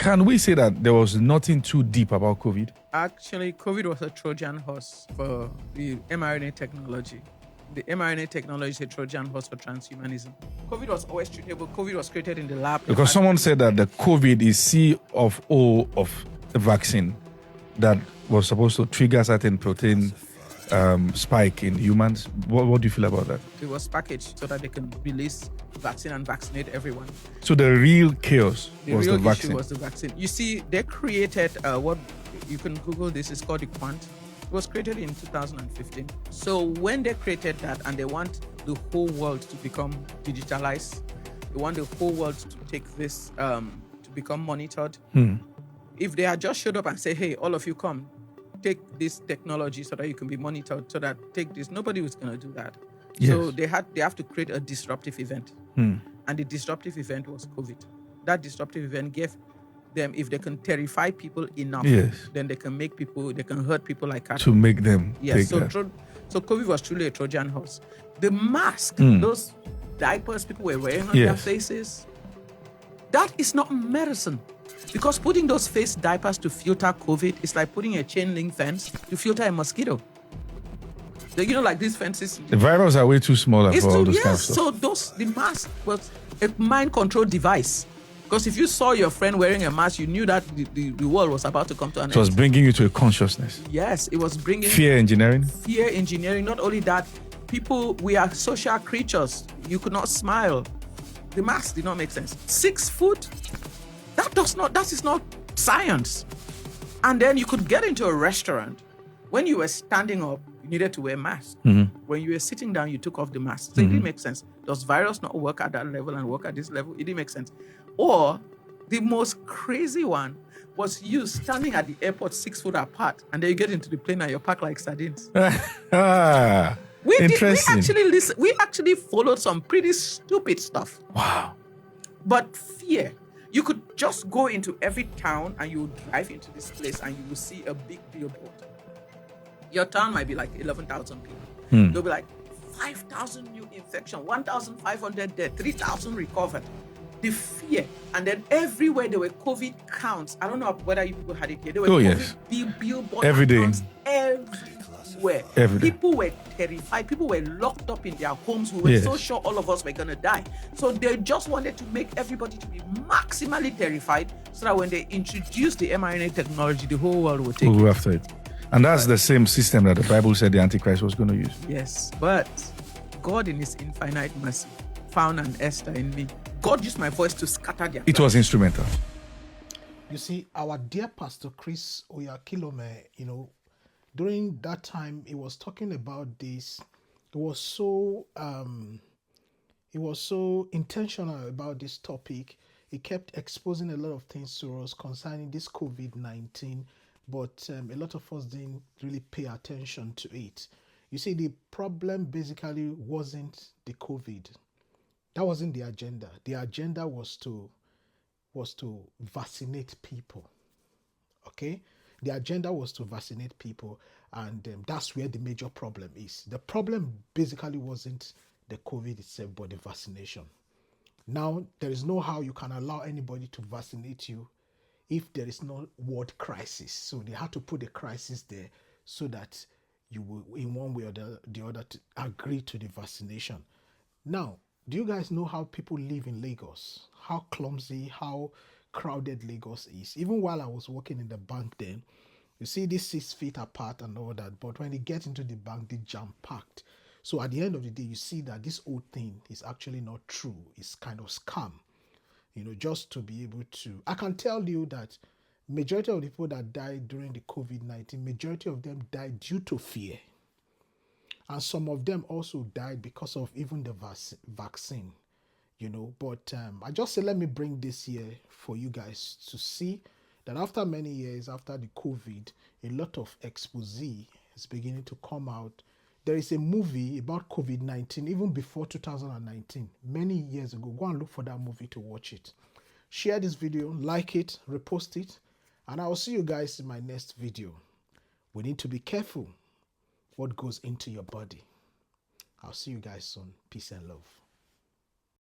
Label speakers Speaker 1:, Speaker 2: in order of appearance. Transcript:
Speaker 1: Can we say that there was nothing too deep about COVID?
Speaker 2: Actually, COVID was a Trojan horse for the mRNA technology. The mRNA technology is a Trojan horse for transhumanism. COVID was always treatable. COVID was created in the lab.
Speaker 1: Because someone said that the COVID is C of O of the vaccine that was supposed to trigger certain protein spike in humans. What do you feel about that?
Speaker 2: It was packaged so that they can release vaccine and vaccinate everyone.
Speaker 1: So the real chaos was the vaccine.
Speaker 2: Issue was the vaccine. You see, they created what you can Google this. It's called the Quant. It was created in 2015. So when they created that and they want the whole world to become digitalized, they want the whole world to take this to become monitored. If they had just showed up and say, "Hey, all of you come, take this technology so that you can be monitored, so that take this," nobody was going to do that.
Speaker 1: Yes.
Speaker 2: So they have to create a disruptive event. And the disruptive event was COVID. That disruptive event gave them, if they can terrify people enough, then they can hurt people like cattle.
Speaker 1: To make them take
Speaker 2: so
Speaker 1: that.
Speaker 2: So COVID was truly a Trojan horse. The mask, those diapers people were wearing on their faces, that is not medicine. Because putting those face diapers to filter COVID is like putting a chain link fence to filter a mosquito. Like these fences.
Speaker 1: The viruses are way too small for all those kind of stuff.
Speaker 2: So the mask was a mind control device. Because if you saw your friend wearing a mask, you knew that the world was about to come to an end.
Speaker 1: It was bringing you to a consciousness.
Speaker 2: Yes, it was bringing
Speaker 1: fear engineering.
Speaker 2: Fear engineering. Not only that, we are social creatures. You could not smile. The mask did not make sense. 6 foot. That is not science. And then you could get into a restaurant. When you were standing up, you needed to wear a mask. When you were sitting down, you took off the mask. So it didn't make sense. Does virus not work at that level and work at this level? It didn't make sense. Or the most crazy one was you standing at the airport 6 foot apart, and then you get into the plane and you're packed like sardines.
Speaker 1: Interesting.
Speaker 2: We actually followed some pretty stupid stuff.
Speaker 1: Wow.
Speaker 2: But fear. You could just go into every town and you would drive into this place and you will see a big billboard. Your town might be like 11,000 people. There'll be like 5,000 new infection, 1,500 dead, 3,000 recovered. The fear. And then everywhere there were COVID counts. I don't know whether you people had it here. There were COVID billboards
Speaker 1: every day.
Speaker 2: Everywhere.
Speaker 1: Every day.
Speaker 2: People were terrified. People were locked up in their homes. We were so sure all of us were going to die. So they just wanted to make everybody to be maximally terrified so that when they introduced the mRNA technology, the whole world would take
Speaker 1: it. After it. And that's the same system that the Bible said the Antichrist was going to use.
Speaker 2: Yes, but God in his infinite mercy found an Esther in me. God used my voice to scatter their
Speaker 1: It was instrumental.
Speaker 3: You see, our dear Pastor Chris Oyakilome, during that time, he was talking about this. He was so intentional about this topic. He kept exposing a lot of things to us concerning this COVID-19, but a lot of us didn't really pay attention to it. You see, the problem basically wasn't the COVID. That wasn't the agenda. The agenda was to vaccinate people. Okay? The agenda was to vaccinate people, and that's where the major problem is. The problem basically wasn't the COVID itself, but the vaccination. Now, there is no how you can allow anybody to vaccinate you if there is no world crisis. So they had to put a crisis there so that you will, in one way or the other, to agree to the vaccination. Now, do you guys know how people live in Lagos? How clumsy, how crowded Lagos is? Even while I was working in the bank then, you see this 6 feet apart and all that, but when they get into the bank, they jam-packed. So at the end of the day, you see that this whole thing is actually not true. It's kind of scam. Just to be able to... I can tell you that majority of the people that died during the COVID-19, majority of them died due to fear. And some of them also died because of even the vaccine, But I just said, let me bring this here for you guys to see that after many years, after the COVID, a lot of expose is beginning to come out. There is a movie about COVID-19, even before 2019, many years ago. Go and look for that movie to watch it. Share this video, like it, repost it, and I will see you guys in my next video. We need to be careful what goes into your body. I'll see you guys soon. Peace and love.